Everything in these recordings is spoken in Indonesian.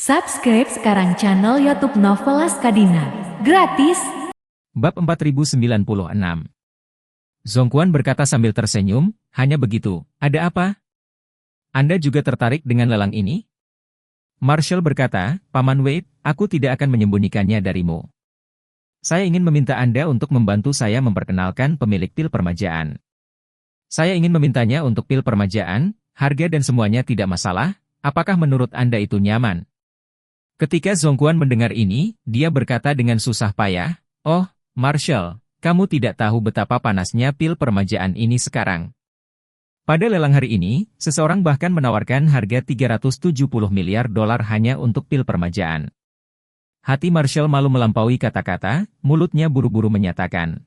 Subscribe sekarang channel YouTube Novelas Kadina. Gratis. Bab 4096. Zongquan berkata sambil tersenyum, hanya begitu, ada apa? Anda juga tertarik dengan lelang ini? Marshall berkata, Paman Wade, aku tidak akan menyembunyikannya darimu. Saya ingin meminta Anda untuk membantu saya memperkenalkan pemilik pil permajaan. Saya ingin memintanya untuk pil permajaan, harga dan semuanya tidak masalah, apakah menurut Anda itu nyaman? Ketika Zongquan mendengar ini, dia berkata dengan susah payah, "Oh, Marshall, kamu tidak tahu betapa panasnya pil permajaan ini sekarang." Pada lelang hari ini, seseorang bahkan menawarkan harga 370 miliar dolar hanya untuk pil permajaan. Hati Marshall malu melampaui kata-kata, mulutnya buru-buru menyatakan,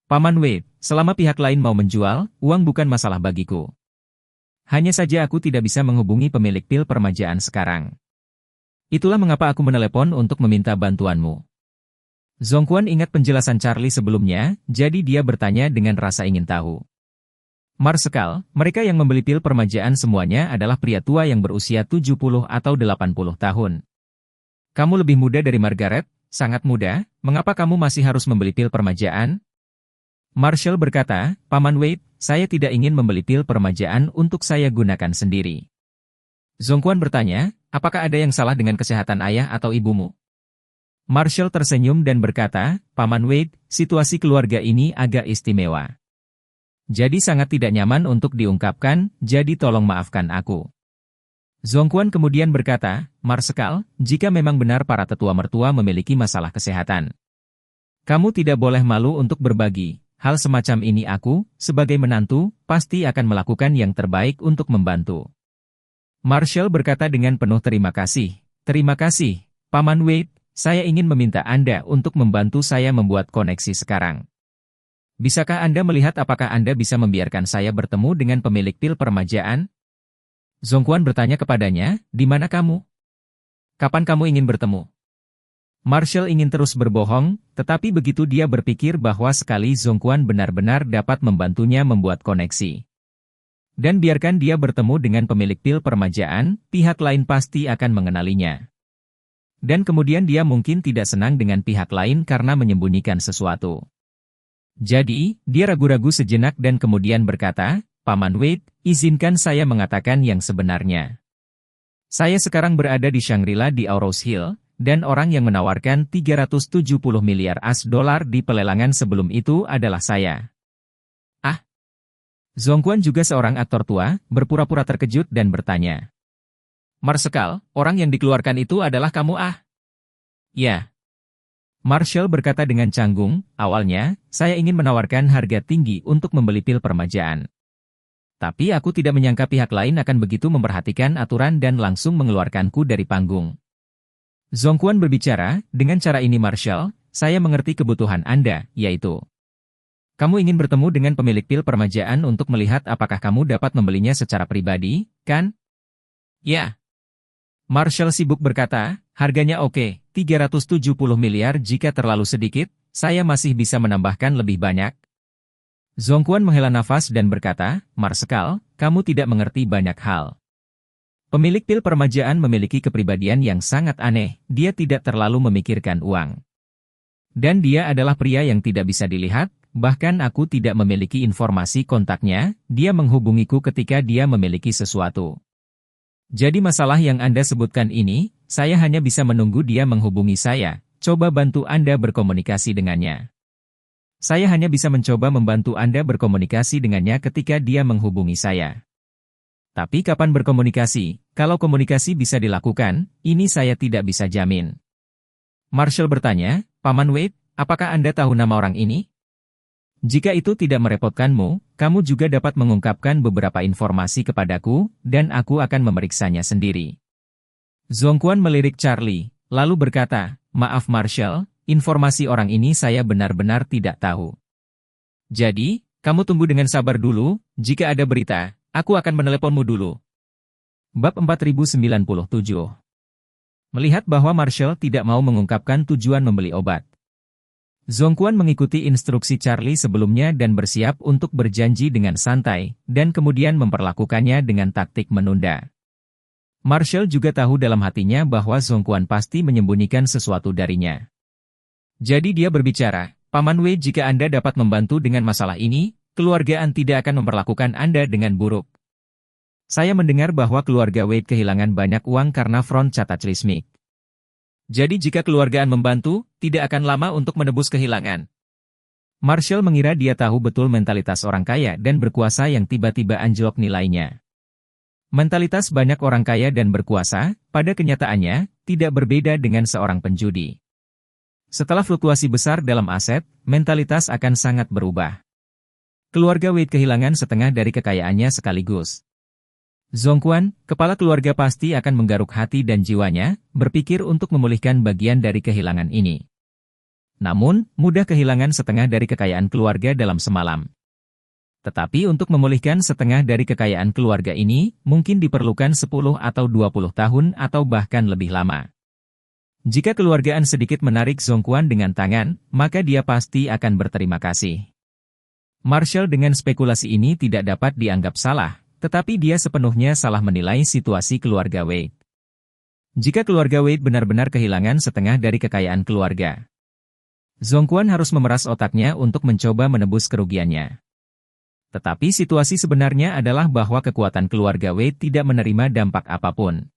"Paman Wade, selama pihak lain mau menjual, uang bukan masalah bagiku. Hanya saja aku tidak bisa menghubungi pemilik pil permajaan sekarang. Itulah mengapa aku menelepon untuk meminta bantuanmu." Zongquan ingat penjelasan Charlie sebelumnya, jadi dia bertanya dengan rasa ingin tahu. Marsekal, mereka yang membeli pil permajaan semuanya adalah pria tua yang berusia 70 atau 80 tahun. Kamu lebih muda dari Margaret, sangat muda, mengapa kamu masih harus membeli pil permajaan? Marshall berkata, Paman Wade, saya tidak ingin membeli pil permajaan untuk saya gunakan sendiri. Zongquan bertanya, apakah ada yang salah dengan kesehatan ayah atau ibumu? Marshall tersenyum dan berkata, Paman Wade, situasi keluarga ini agak istimewa. Jadi sangat tidak nyaman untuk diungkapkan, jadi tolong maafkan aku. Zongquan kemudian berkata, Marsekal, jika memang benar para tetua mertua memiliki masalah kesehatan, kamu tidak boleh malu untuk berbagi. Hal semacam ini aku, sebagai menantu, pasti akan melakukan yang terbaik untuk membantu. Marshall berkata dengan penuh terima kasih. Terima kasih, Paman Wade, saya ingin meminta Anda untuk membantu saya membuat koneksi sekarang. Bisakah Anda melihat apakah Anda bisa membiarkan saya bertemu dengan pemilik pil permajaan? Zongquan bertanya kepadanya, di mana kamu? Kapan kamu ingin bertemu? Marshall ingin terus berbohong, tetapi begitu dia berpikir bahwa sekali Zongquan benar-benar dapat membantunya membuat koneksi. Dan biarkan dia bertemu dengan pemilik pil permajaan, pihak lain pasti akan mengenalinya. Dan kemudian dia mungkin tidak senang dengan pihak lain karena menyembunyikan sesuatu. Jadi, dia ragu-ragu sejenak dan kemudian berkata, Paman Wade, izinkan saya mengatakan yang sebenarnya. Saya sekarang berada di Shangri-La di Aurous Hill, dan orang yang menawarkan 370 miliar $, di pelelangan sebelum itu adalah saya. Zongquan juga seorang aktor tua, berpura-pura terkejut dan bertanya. Marsekal, orang yang dikeluarkan itu adalah kamu Ya. Marshall berkata dengan canggung, awalnya, saya ingin menawarkan harga tinggi untuk membeli pil permajaan. Tapi aku tidak menyangka pihak lain akan begitu memperhatikan aturan dan langsung mengeluarkanku dari panggung. Zongquan berbicara, dengan cara ini Marshall, saya mengerti kebutuhan Anda, yaitu kamu ingin bertemu dengan pemilik pil permajaan untuk melihat apakah kamu dapat membelinya secara pribadi, kan? Ya. Marshall sibuk berkata, harganya oke, 370 miliar jika terlalu sedikit, saya masih bisa menambahkan lebih banyak. Zongquan menghela nafas dan berkata, Marsekal, kamu tidak mengerti banyak hal. Pemilik pil permajaan memiliki kepribadian yang sangat aneh, dia tidak terlalu memikirkan uang. Dan dia adalah pria yang tidak bisa dilihat, bahkan aku tidak memiliki informasi kontaknya, dia menghubungiku ketika dia memiliki sesuatu. Jadi masalah yang Anda sebutkan ini, saya hanya bisa menunggu dia menghubungi saya, coba bantu Anda berkomunikasi dengannya. Saya hanya bisa mencoba membantu Anda berkomunikasi dengannya ketika dia menghubungi saya. Tapi kapan berkomunikasi, kalau komunikasi bisa dilakukan, ini saya tidak bisa jamin. Marshall bertanya, Paman Wade, apakah Anda tahu nama orang ini? Jika itu tidak merepotkanmu, kamu juga dapat mengungkapkan beberapa informasi kepadaku, dan aku akan memeriksanya sendiri. Zongquan melirik Charlie, lalu berkata, maaf Marshall, informasi orang ini saya benar-benar tidak tahu. Jadi, kamu tunggu dengan sabar dulu, jika ada berita, aku akan meneleponmu dulu. Bab 4097. Melihat bahwa Marshall tidak mau mengungkapkan tujuan membeli obat, Zongquan mengikuti instruksi Charlie sebelumnya dan bersiap untuk berjanji dengan santai, dan kemudian memperlakukannya dengan taktik menunda. Marshall juga tahu dalam hatinya bahwa Zhongquan pasti menyembunyikan sesuatu darinya. Jadi dia berbicara, Paman Wei, jika Anda dapat membantu dengan masalah ini, keluarga An tidak akan memperlakukan Anda dengan buruk. Saya mendengar bahwa keluarga Wei kehilangan banyak uang karena front catat Lismik. Jadi jika keluarga An membantu, tidak akan lama untuk menebus kehilangan. Marshall mengira dia tahu betul mentalitas orang kaya dan berkuasa yang tiba-tiba anjlok nilainya. Mentalitas banyak orang kaya dan berkuasa, pada kenyataannya, tidak berbeda dengan seorang penjudi. Setelah fluktuasi besar dalam aset, mentalitas akan sangat berubah. Keluarga Wei kehilangan setengah dari kekayaannya sekaligus. Zhongquan, kepala keluarga pasti akan menggaruk hati dan jiwanya, berpikir untuk memulihkan bagian dari kehilangan ini. Namun, mudah kehilangan setengah dari kekayaan keluarga dalam semalam. Tetapi untuk memulihkan setengah dari kekayaan keluarga ini, mungkin diperlukan 10 atau 20 tahun atau bahkan lebih lama. Jika keluargaan sedikit menarik Zhongquan dengan tangan, maka dia pasti akan berterima kasih. Marshall dengan spekulasi ini tidak dapat dianggap salah, tetapi dia sepenuhnya salah menilai situasi keluarga Wei. Jika keluarga Wei benar-benar kehilangan setengah dari kekayaan keluarga, Zhongquan harus memeras otaknya untuk mencoba menebus kerugiannya. Tetapi situasi sebenarnya adalah bahwa kekuatan keluarga Wei tidak menerima dampak apapun.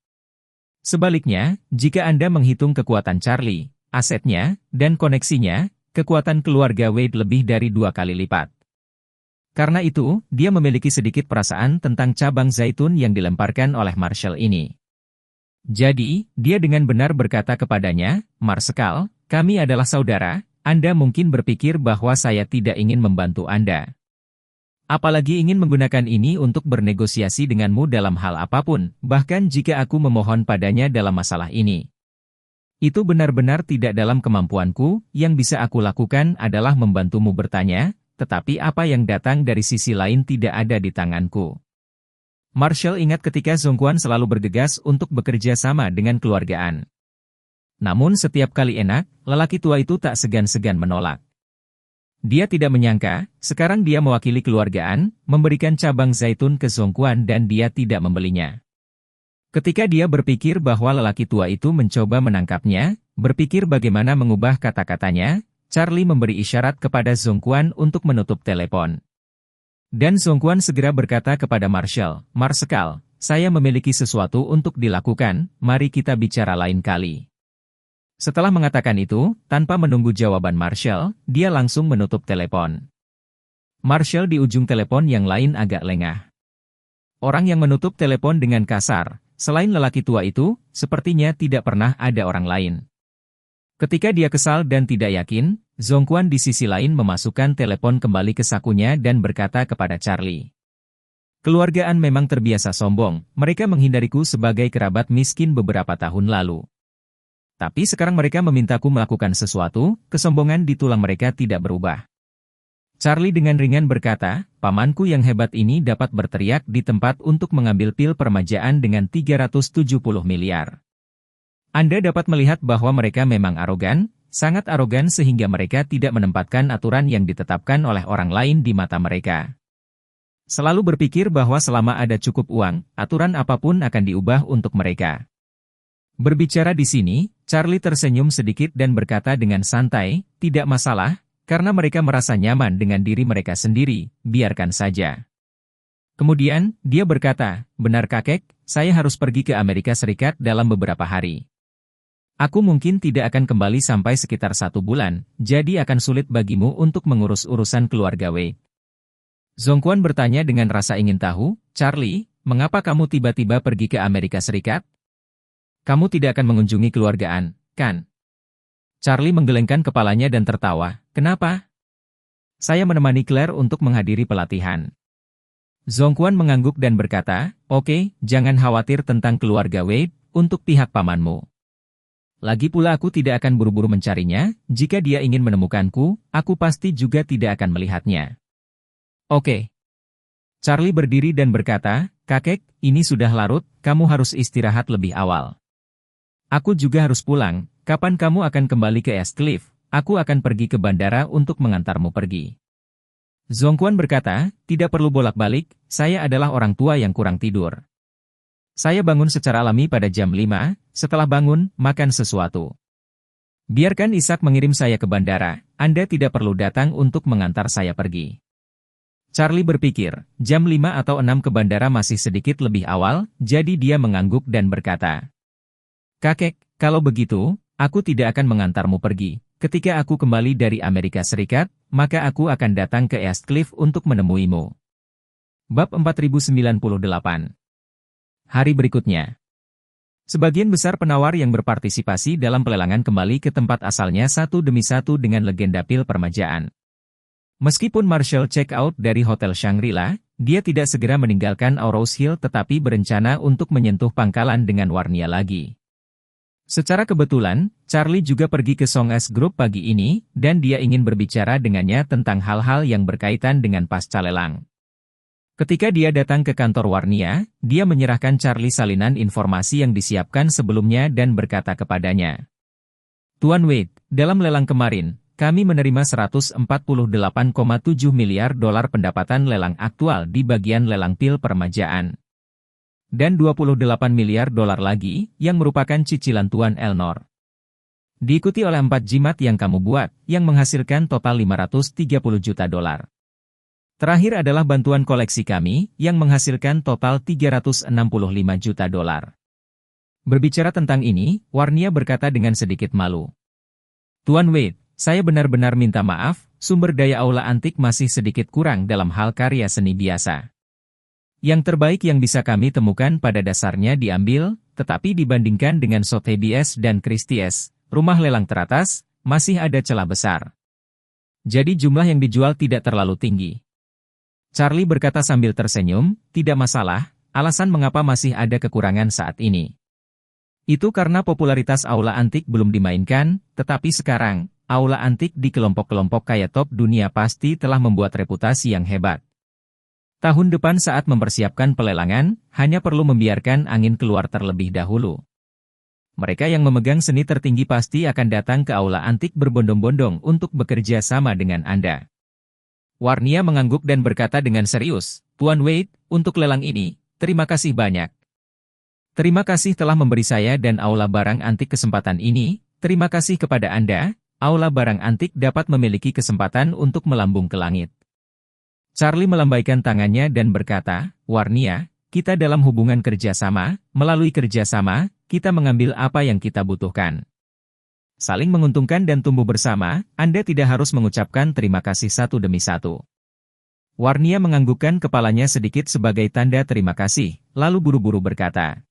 Sebaliknya, jika Anda menghitung kekuatan Charlie, asetnya, dan koneksinya, kekuatan keluarga Wei lebih dari 2 kali lipat. Karena itu, dia memiliki sedikit perasaan tentang cabang zaitun yang dilemparkan oleh Marshall ini. Jadi, dia dengan benar berkata kepadanya, Marshall, kami adalah saudara, Anda mungkin berpikir bahwa saya tidak ingin membantu Anda. Apalagi ingin menggunakan ini untuk bernegosiasi denganmu dalam hal apapun, bahkan jika aku memohon padanya dalam masalah ini. Itu benar-benar tidak dalam kemampuanku, yang bisa aku lakukan adalah membantumu bertanya, tetapi apa yang datang dari sisi lain tidak ada di tanganku. Marshall ingat ketika Zhongquan selalu bergegas untuk bekerja sama dengan keluargaan. Namun setiap kali enak, lelaki tua itu tak segan-segan menolak. Dia tidak menyangka, sekarang dia mewakili keluargaan, memberikan cabang zaitun ke Zhongquan dan dia tidak membelinya. Ketika dia berpikir bahwa lelaki tua itu mencoba menangkapnya, berpikir bagaimana mengubah kata-katanya, Charlie memberi isyarat kepada Zhongquan untuk menutup telepon. Dan Zhongquan segera berkata kepada Marshall, Marshall, saya memiliki sesuatu untuk dilakukan, mari kita bicara lain kali. Setelah mengatakan itu, tanpa menunggu jawaban Marshall, dia langsung menutup telepon. Marshall di ujung telepon yang lain agak lengah. Orang yang menutup telepon dengan kasar, selain lelaki tua itu, sepertinya tidak pernah ada orang lain. Ketika dia kesal dan tidak yakin, Zhongquan di sisi lain memasukkan telepon kembali ke sakunya dan berkata kepada Charlie. Keluargaan memang terbiasa sombong, mereka menghindariku sebagai kerabat miskin beberapa tahun lalu. Tapi sekarang mereka memintaku melakukan sesuatu, kesombongan di tulang mereka tidak berubah. Charlie dengan ringan berkata, pamanku yang hebat ini dapat berteriak di tempat untuk mengambil pil permajaan dengan 370 miliar. Anda dapat melihat bahwa mereka memang arogan, sangat arogan sehingga mereka tidak menempatkan aturan yang ditetapkan oleh orang lain di mata mereka. Selalu berpikir bahwa selama ada cukup uang, aturan apapun akan diubah untuk mereka. Berbicara di sini, Charlie tersenyum sedikit dan berkata dengan santai, tidak masalah, karena mereka merasa nyaman dengan diri mereka sendiri, biarkan saja. Kemudian, dia berkata, benar kakek, saya harus pergi ke Amerika Serikat dalam beberapa hari. Aku mungkin tidak akan kembali sampai sekitar 1 bulan, jadi akan sulit bagimu untuk mengurus urusan keluarga Wei. Zhongquan bertanya dengan rasa ingin tahu, Charlie, mengapa kamu tiba-tiba pergi ke Amerika Serikat? Kamu tidak akan mengunjungi keluargaan, kan? Charlie menggelengkan kepalanya dan tertawa. Kenapa? Saya menemani Claire untuk menghadiri pelatihan. Zhongquan mengangguk dan berkata, oke, jangan khawatir tentang keluarga Wei, untuk pihak pamanmu. Lagi pula aku tidak akan buru-buru mencarinya, jika dia ingin menemukanku, aku pasti juga tidak akan melihatnya. Oke. Charlie berdiri dan berkata, kakek, ini sudah larut, kamu harus istirahat lebih awal. Aku juga harus pulang, kapan kamu akan kembali ke East Cliff? Aku akan pergi ke bandara untuk mengantarmu pergi. Zhongquan berkata, tidak perlu bolak-balik, saya adalah orang tua yang kurang tidur. Saya bangun secara alami pada jam 5, setelah bangun, makan sesuatu. Biarkan Ishak mengirim saya ke bandara, Anda tidak perlu datang untuk mengantar saya pergi. Charlie berpikir, jam 5 atau 6 ke bandara masih sedikit lebih awal, jadi dia mengangguk dan berkata, "Kakek, kalau begitu, aku tidak akan mengantarmu pergi. Ketika aku kembali dari Amerika Serikat, maka aku akan datang ke East Cliff untuk menemuimu." Bab 4098. Hari berikutnya. Sebagian besar penawar yang berpartisipasi dalam pelelangan kembali ke tempat asalnya satu demi satu dengan legenda pil permajaan. Meskipun Marshall check out dari Hotel Shangri-La, dia tidak segera meninggalkan Aurous Hill tetapi berencana untuk menyentuh pangkalan dengan Warnia lagi. Secara kebetulan, Charlie juga pergi ke Song S Group pagi ini, dan dia ingin berbicara dengannya tentang hal-hal yang berkaitan dengan pasca lelang. Ketika dia datang ke kantor Warnia, dia menyerahkan Charlie salinan informasi yang disiapkan sebelumnya dan berkata kepadanya, "Tuan Wade, dalam lelang kemarin, kami menerima 148,7 miliar dolar pendapatan lelang aktual di bagian lelang pil permajaan. Dan 28 miliar dolar lagi, yang merupakan cicilan Tuan Elnor. Diikuti oleh 4 jimat yang kamu buat, yang menghasilkan total 530 juta dolar. Terakhir adalah bantuan koleksi kami, yang menghasilkan total 365 juta dolar. Berbicara tentang ini, Warnia berkata dengan sedikit malu. "Tuan Wade, saya benar-benar minta maaf, sumber daya aula antik masih sedikit kurang dalam hal karya seni biasa. Yang terbaik yang bisa kami temukan pada dasarnya diambil, tetapi dibandingkan dengan Sotheby's dan Christie's, rumah lelang teratas, masih ada celah besar. Jadi jumlah yang dijual tidak terlalu tinggi." Charlie berkata sambil tersenyum, "Tidak masalah, alasan mengapa masih ada kekurangan saat ini. Itu karena popularitas aula antik belum dimainkan, tetapi sekarang, aula antik di kelompok-kelompok kaya top dunia pasti telah membuat reputasi yang hebat. Tahun depan saat mempersiapkan pelelangan, hanya perlu membiarkan angin keluar terlebih dahulu. Mereka yang memegang seni tertinggi pasti akan datang ke aula antik berbondong-bondong untuk bekerja sama dengan Anda." Warnia mengangguk dan berkata dengan serius, "Tuan Wade, untuk lelang ini, terima kasih banyak. Terima kasih telah memberi saya dan aula barang antik kesempatan ini, terima kasih kepada Anda, aula barang antik dapat memiliki kesempatan untuk melambung ke langit." Charlie melambaikan tangannya dan berkata, "Warnia, kita dalam hubungan kerjasama, melalui kerjasama, kita mengambil apa yang kita butuhkan. Saling menguntungkan dan tumbuh bersama, Anda tidak harus mengucapkan terima kasih satu demi satu." Warnia menganggukkan kepalanya sedikit sebagai tanda terima kasih, lalu buru-buru berkata,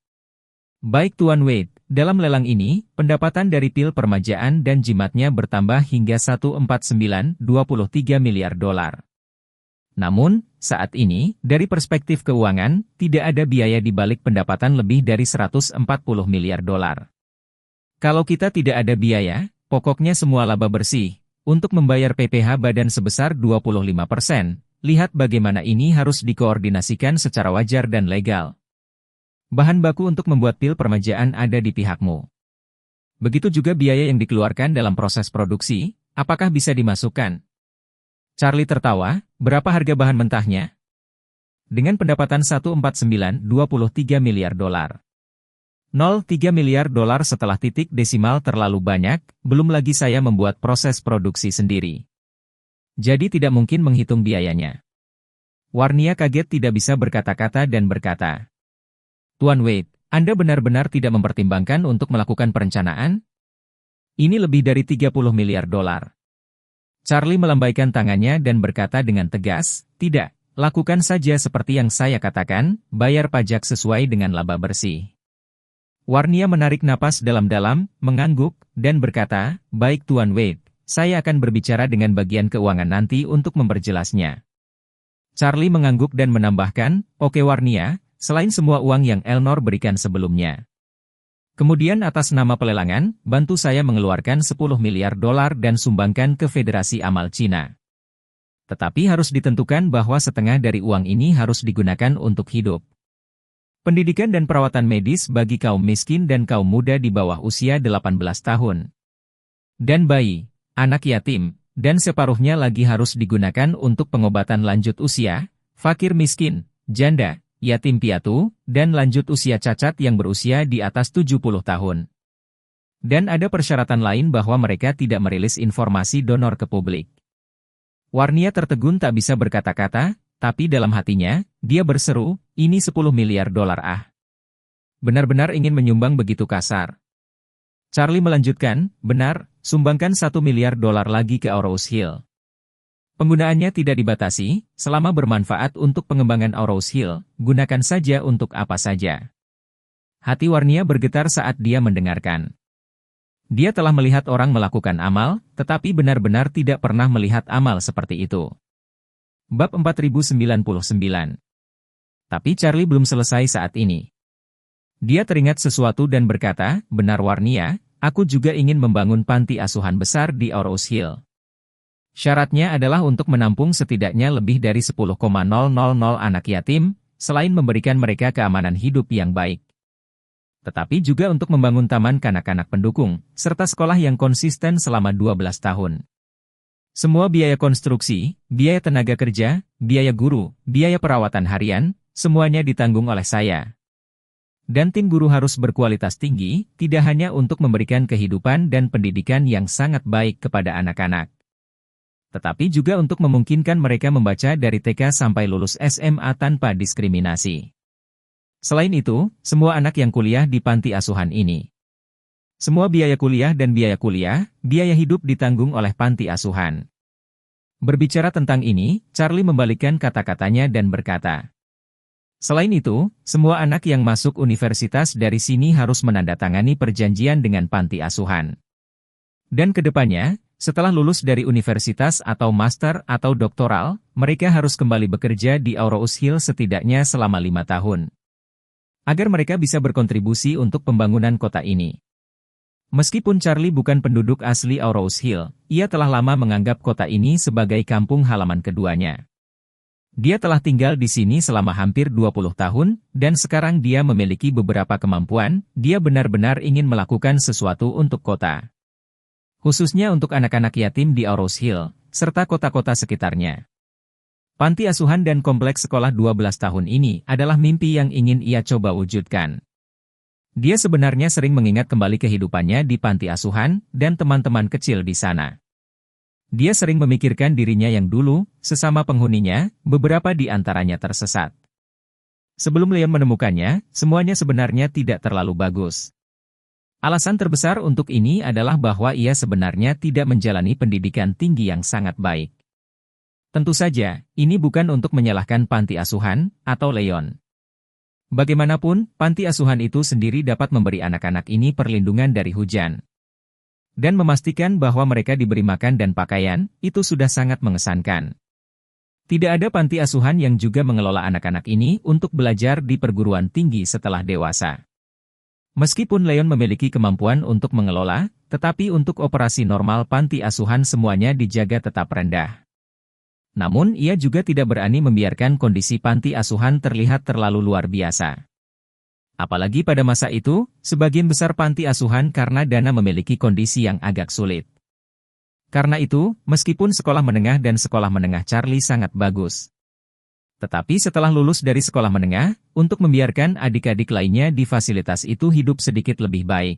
"Baik Tuan Wade, dalam lelang ini, pendapatan dari pil permajaan dan jimatnya bertambah hingga 149,23 miliar dolar. Namun, saat ini, dari perspektif keuangan, tidak ada biaya di balik pendapatan lebih dari 140 miliar dolar. Kalau kita tidak ada biaya, pokoknya semua laba bersih. Untuk membayar PPh badan sebesar 25%, lihat bagaimana ini harus dikoordinasikan secara wajar dan legal. Bahan baku untuk membuat pil permajaan ada di pihakmu. Begitu juga biaya yang dikeluarkan dalam proses produksi, apakah bisa dimasukkan?" Charlie tertawa, "Berapa harga bahan mentahnya?" "Dengan pendapatan 149,23 miliar dolar. 0,3 miliar dolar setelah titik desimal terlalu banyak, belum lagi saya membuat proses produksi sendiri. Jadi tidak mungkin menghitung biayanya." Warnia kaget tidak bisa berkata-kata dan berkata, "Tuan Wade, Anda benar-benar tidak mempertimbangkan untuk melakukan perencanaan? Ini lebih dari 30 miliar dolar. Charlie melambaikan tangannya dan berkata dengan tegas, "Tidak, lakukan saja seperti yang saya katakan, bayar pajak sesuai dengan laba bersih." Warnia menarik napas dalam-dalam, mengangguk, dan berkata, "Baik Tuan Wade, saya akan berbicara dengan bagian keuangan nanti untuk memperjelasnya." Charlie mengangguk dan menambahkan, "Oke Warnia, selain semua uang yang Elnor berikan sebelumnya. Kemudian atas nama pelelangan, bantu saya mengeluarkan 10 miliar dolar dan sumbangkan ke Federasi Amal Cina. Tetapi harus ditentukan bahwa setengah dari uang ini harus digunakan untuk hidup. Pendidikan dan perawatan medis bagi kaum miskin dan kaum muda di bawah usia 18 tahun. Dan bayi, anak yatim, dan separuhnya lagi harus digunakan untuk pengobatan lanjut usia, fakir miskin, janda, yatim piatu, dan lanjut usia cacat yang berusia di atas 70 tahun. Dan ada persyaratan lain bahwa mereka tidak merilis informasi donor ke publik. Warnia tertegun tak bisa berkata-kata, tapi dalam hatinya, dia berseru, ini 10 miliar dolar ah. Benar-benar ingin menyumbang begitu kasar. Charlie melanjutkan, benar, sumbangkan 1 miliar dolar lagi ke Aurous Hill. Penggunaannya tidak dibatasi, selama bermanfaat untuk pengembangan Aurous Hill, gunakan saja untuk apa saja. Hati Warnia bergetar saat dia mendengarkan. Dia telah melihat orang melakukan amal, tetapi benar-benar tidak pernah melihat amal seperti itu. Bab 4099. Tapi Charlie belum selesai saat ini. Dia teringat sesuatu dan berkata, benar Warnia, aku juga ingin membangun panti asuhan besar di Aurous Hill. Syaratnya adalah untuk menampung setidaknya lebih dari 10,000 anak yatim, selain memberikan mereka keamanan hidup yang baik. Tetapi juga untuk membangun taman kanak-kanak pendukung, serta sekolah yang konsisten selama 12 tahun. Semua biaya konstruksi, biaya tenaga kerja, biaya guru, biaya perawatan harian, semuanya ditanggung oleh saya. Dan tim guru harus berkualitas tinggi, tidak hanya untuk memberikan kehidupan dan pendidikan yang sangat baik kepada anak-anak, tetapi juga untuk memungkinkan mereka membaca dari TK sampai lulus SMA tanpa diskriminasi. Selain itu, semua anak yang kuliah di panti asuhan ini. Semua biaya kuliah dan biaya hidup ditanggung oleh panti asuhan. Berbicara tentang ini, Charlie membalikkan kata-katanya dan berkata, selain itu, semua anak yang masuk universitas dari sini harus menandatangani perjanjian dengan panti asuhan. Dan kedepannya, setelah lulus dari universitas atau master atau doktoral, mereka harus kembali bekerja di Aurous Hill setidaknya selama 5 tahun. Agar mereka bisa berkontribusi untuk pembangunan kota ini. Meskipun Charlie bukan penduduk asli Aurous Hill, ia telah lama menganggap kota ini sebagai kampung halaman keduanya. Dia telah tinggal di sini selama hampir 20 tahun, dan sekarang dia memiliki beberapa kemampuan, dia benar-benar ingin melakukan sesuatu untuk kota. Khususnya untuk anak-anak yatim di Aurous Hill, serta kota-kota sekitarnya. Panti asuhan dan kompleks sekolah 12 tahun ini adalah mimpi yang ingin ia coba wujudkan. Dia sebenarnya sering mengingat kembali kehidupannya di panti asuhan, dan teman-teman kecil di sana. Dia sering memikirkan dirinya yang dulu, sesama penghuninya, beberapa di antaranya tersesat. Sebelum Leon menemukannya, semuanya sebenarnya tidak terlalu bagus. Alasan terbesar untuk ini adalah bahwa ia sebenarnya tidak menjalani pendidikan tinggi yang sangat baik. Tentu saja, ini bukan untuk menyalahkan panti asuhan, atau Leon. Bagaimanapun, panti asuhan itu sendiri dapat memberi anak-anak ini perlindungan dari hujan. Dan memastikan bahwa mereka diberi makan dan pakaian, itu sudah sangat mengesankan. Tidak ada panti asuhan yang juga mengelola anak-anak ini untuk belajar di perguruan tinggi setelah dewasa. Meskipun Leon memiliki kemampuan untuk mengelola, tetapi untuk operasi normal panti asuhan semuanya dijaga tetap rendah. Namun ia juga tidak berani membiarkan kondisi panti asuhan terlihat terlalu luar biasa. Apalagi pada masa itu, sebagian besar panti asuhan karena dana memiliki kondisi yang agak sulit. Karena itu, meskipun sekolah menengah dan sekolah menengah Charlie sangat bagus. Tetapi setelah lulus dari sekolah menengah, untuk membiarkan adik-adik lainnya di fasilitas itu hidup sedikit lebih baik.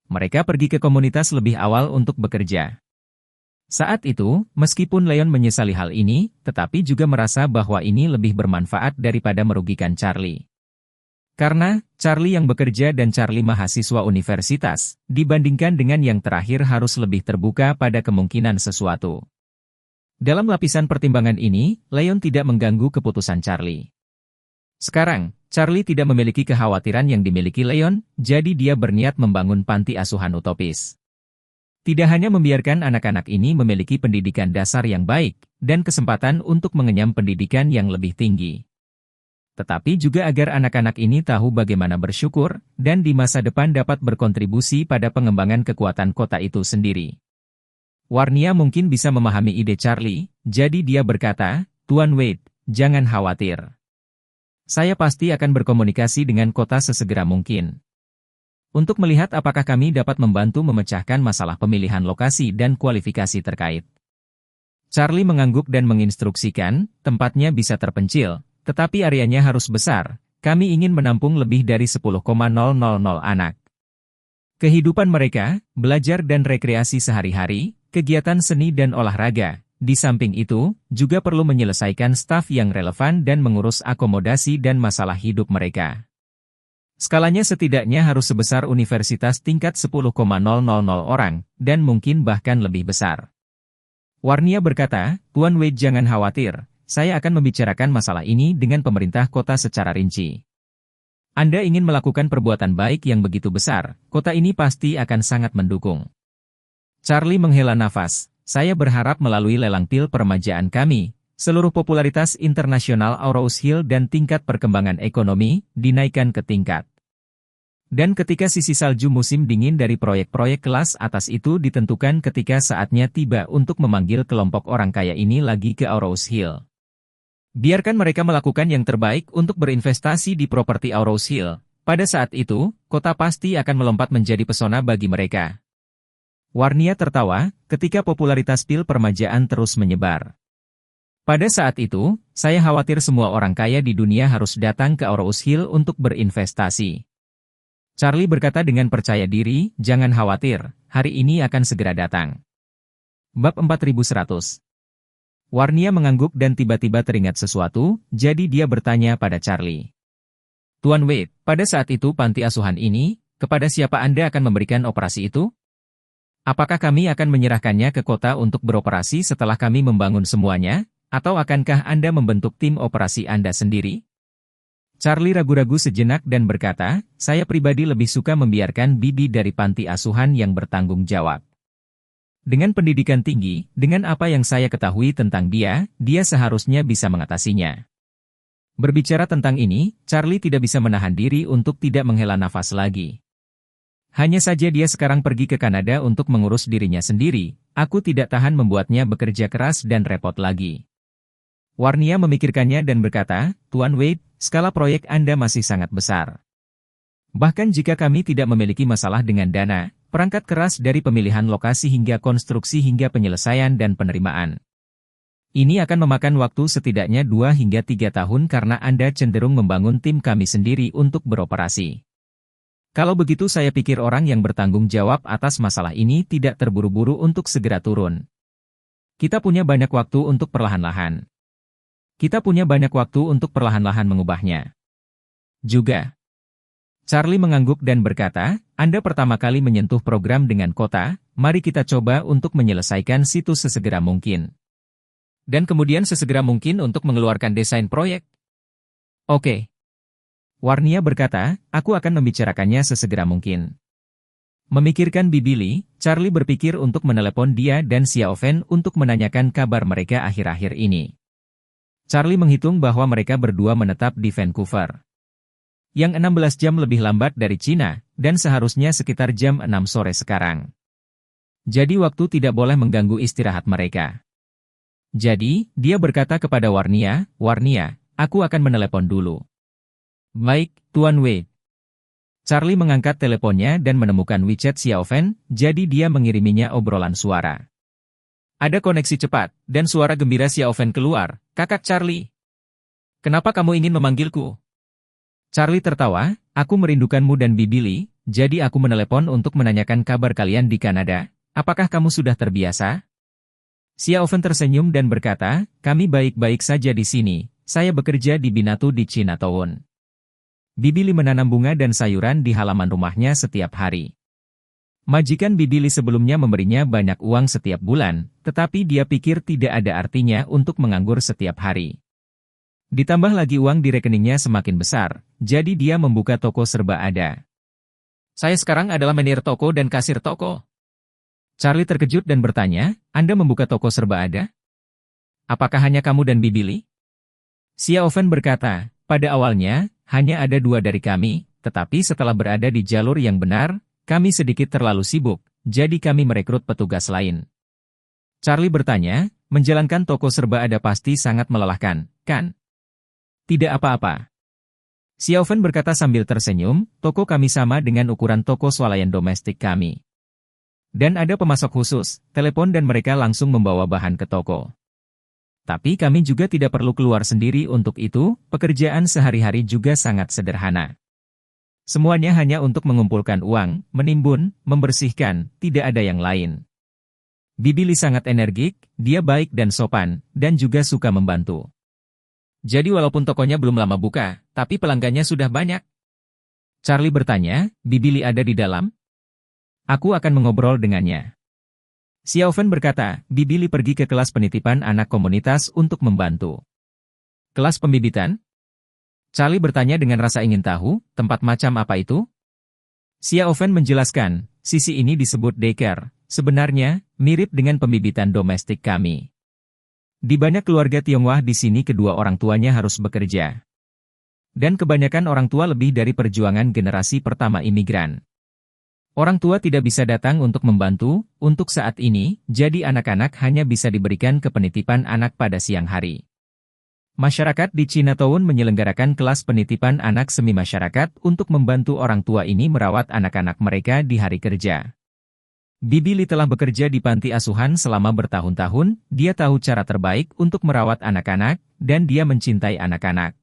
Mereka pergi ke komunitas lebih awal untuk bekerja. Saat itu, meskipun Leon menyesali hal ini, tetapi juga merasa bahwa ini lebih bermanfaat daripada merugikan Charlie. Karena, Charlie yang bekerja dan Charlie mahasiswa universitas, dibandingkan dengan yang terakhir harus lebih terbuka pada kemungkinan sesuatu. Dalam lapisan pertimbangan ini, Leon tidak mengganggu keputusan Charlie. Sekarang, Charlie tidak memiliki kekhawatiran yang dimiliki Leon, jadi dia berniat membangun panti asuhan utopis. Tidak hanya membiarkan anak-anak ini memiliki pendidikan dasar yang baik, dan kesempatan untuk mengenyam pendidikan yang lebih tinggi. Tetapi juga agar anak-anak ini tahu bagaimana bersyukur, dan di masa depan dapat berkontribusi pada pengembangan kekuatan kota itu sendiri. Warnia mungkin bisa memahami ide Charlie, jadi dia berkata, Tuan Wade, jangan khawatir. Saya pasti akan berkomunikasi dengan kota sesegera mungkin. Untuk melihat apakah kami dapat membantu memecahkan masalah pemilihan lokasi dan kualifikasi terkait. Charlie mengangguk dan menginstruksikan, tempatnya bisa terpencil, tetapi areanya harus besar. Kami ingin menampung lebih dari 10,000 anak. Kehidupan mereka, belajar dan rekreasi sehari-hari, kegiatan seni dan olahraga. Di samping itu, juga perlu menyelesaikan staf yang relevan dan mengurus akomodasi dan masalah hidup mereka. Skalanya setidaknya harus sebesar universitas tingkat 10,000 orang, dan mungkin bahkan lebih besar. Warnia berkata, Tuan Wade jangan khawatir. Saya akan membicarakan masalah ini dengan pemerintah kota secara rinci. Anda ingin melakukan perbuatan baik yang begitu besar, kota ini pasti akan sangat mendukung. Charlie menghela nafas. Saya berharap melalui lelang pil peremajaan kami, seluruh popularitas internasional Aurous Hill dan tingkat perkembangan ekonomi dinaikkan ke tingkat. Dan ketika sisi salju musim dingin dari proyek-proyek kelas atas itu ditentukan ketika saatnya tiba untuk memanggil kelompok orang kaya ini lagi ke Aurous Hill. Biarkan mereka melakukan yang terbaik untuk berinvestasi di properti Aurous Hill. Pada saat itu, kota pasti akan melompat menjadi pesona bagi mereka. Warnia tertawa ketika popularitas pil permajaan terus menyebar. Pada saat itu, saya khawatir semua orang kaya di dunia harus datang ke Aurous Hill untuk berinvestasi. Charlie berkata dengan percaya diri, jangan khawatir, hari ini akan segera datang. Bab 4100. Warnia mengangguk dan tiba-tiba teringat sesuatu, jadi dia bertanya pada Charlie. Tuan Wade, pada saat itu panti asuhan ini, kepada siapa Anda akan memberikan operasi itu? Apakah kami akan menyerahkannya ke kota untuk beroperasi setelah kami membangun semuanya, atau akankah Anda membentuk tim operasi Anda sendiri? Charlie ragu-ragu sejenak dan berkata, saya pribadi lebih suka membiarkan Bibi dari panti asuhan yang bertanggung jawab. Dengan pendidikan tinggi, dengan apa yang saya ketahui tentang dia seharusnya bisa mengatasinya. Berbicara tentang ini, Charlie tidak bisa menahan diri untuk tidak menghela nafas lagi. Hanya saja dia sekarang pergi ke Kanada untuk mengurus dirinya sendiri, aku tidak tahan membuatnya bekerja keras dan repot lagi. Warnia memikirkannya dan berkata, Tuan Wade, skala proyek Anda masih sangat besar. Bahkan jika kami tidak memiliki masalah dengan dana, perangkat keras dari pemilihan lokasi hingga konstruksi hingga penyelesaian dan penerimaan. Ini akan memakan waktu setidaknya 2 hingga 3 tahun karena Anda cenderung membangun tim kami sendiri untuk beroperasi. Kalau begitu saya pikir orang yang bertanggung jawab atas masalah ini tidak terburu-buru untuk segera turun. Kita punya banyak waktu untuk perlahan-lahan. Mengubahnya. Juga. Charlie mengangguk dan berkata, Anda pertama kali menyentuh program dengan kota, mari kita coba untuk menyelesaikan situs sesegera mungkin. Dan kemudian sesegera mungkin untuk mengeluarkan desain proyek. Oke. Warnia berkata, aku akan membicarakannya sesegera mungkin. Memikirkan Bibili, Charlie berpikir untuk menelepon dia dan Xiaofen untuk menanyakan kabar mereka akhir-akhir ini. Charlie menghitung bahwa mereka berdua menetap di Vancouver. Yang 16 jam lebih lambat dari Cina, dan seharusnya sekitar jam 6 sore sekarang. Jadi waktu tidak boleh mengganggu istirahat mereka. Jadi, dia berkata kepada Warnia, aku akan menelepon dulu. Baik, Tuan Wade. Charlie mengangkat teleponnya dan menemukan WeChat Xiaofen, jadi dia mengiriminya obrolan suara. Ada koneksi cepat, dan suara gembira Xiaofen keluar, Kakak Charlie. Kenapa kamu ingin memanggilku? Charlie tertawa, aku merindukanmu dan Bibili, jadi aku menelepon untuk menanyakan kabar kalian di Kanada. Apakah kamu sudah terbiasa? Xiaofen tersenyum dan berkata, kami baik-baik saja di sini, saya bekerja di Binatu di Chinatown. Bibili menanam bunga dan sayuran di halaman rumahnya setiap hari. Majikan Bibili sebelumnya memberinya banyak uang setiap bulan, tetapi dia pikir tidak ada artinya untuk menganggur setiap hari. Ditambah lagi uang di rekeningnya semakin besar, jadi dia membuka toko serba ada. Saya sekarang adalah manajer toko dan kasir toko. Charlie terkejut dan bertanya, Anda membuka toko serba ada? Apakah hanya kamu dan Bibili? Xiaofen berkata, pada awalnya, hanya ada 2 dari kami, tetapi setelah berada di jalur yang benar, kami sedikit terlalu sibuk, jadi kami merekrut petugas lain. Charlie bertanya, menjalankan toko serba ada pasti sangat melelahkan, kan? Tidak apa-apa. Xiaofen berkata sambil tersenyum, toko kami sama dengan ukuran toko swalayan domestik kami. Dan ada pemasok khusus, telepon dan mereka langsung membawa bahan ke toko. Tapi kami juga tidak perlu keluar sendiri untuk itu, pekerjaan sehari-hari juga sangat sederhana. Semuanya hanya untuk mengumpulkan uang, menimbun, membersihkan, tidak ada yang lain. Bibi Li sangat energik, dia baik dan sopan, dan juga suka membantu. Jadi walaupun tokonya belum lama buka, tapi pelanggannya sudah banyak. Charlie bertanya, Bibi Li ada di dalam? Aku akan mengobrol dengannya. Xiaofen berkata, Bibi Li pergi ke kelas penitipan anak komunitas untuk membantu. Kelas pembibitan? Charlie bertanya dengan rasa ingin tahu, tempat macam apa itu? Xiaofen menjelaskan, sisi ini disebut daycare, sebenarnya, mirip dengan pembibitan domestik kami. Di banyak keluarga Tionghoa di sini kedua orang tuanya harus bekerja. Dan kebanyakan orang tua lebih dari perjuangan generasi pertama imigran. Orang tua tidak bisa datang untuk membantu, untuk saat ini, jadi anak-anak hanya bisa diberikan ke penitipan anak pada siang hari. Masyarakat di Chinatown menyelenggarakan kelas penitipan anak semi masyarakat untuk membantu orang tua ini merawat anak-anak mereka di hari kerja. Bibi Li telah bekerja di panti asuhan selama bertahun-tahun, dia tahu cara terbaik untuk merawat anak-anak, dan dia mencintai anak-anak.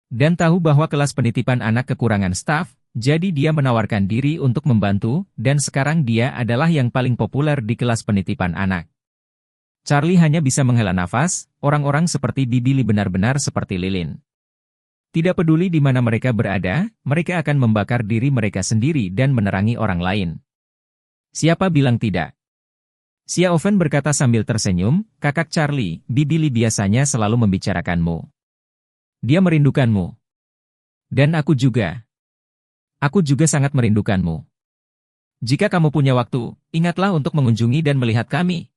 Dan tahu bahwa kelas penitipan anak kekurangan staf, jadi dia menawarkan diri untuk membantu, dan sekarang dia adalah yang paling populer di kelas penitipan anak. Charlie hanya bisa menghela nafas, orang-orang seperti Bibi Li benar-benar seperti lilin. Tidak peduli di mana mereka berada, mereka akan membakar diri mereka sendiri dan menerangi orang lain. Siapa bilang tidak? Xiaofen berkata sambil tersenyum, kakak Charlie, Bibi Li biasanya selalu membicarakanmu. Dia merindukanmu. Dan aku juga. Aku juga sangat merindukanmu. Jika kamu punya waktu, ingatlah untuk mengunjungi dan melihat kami.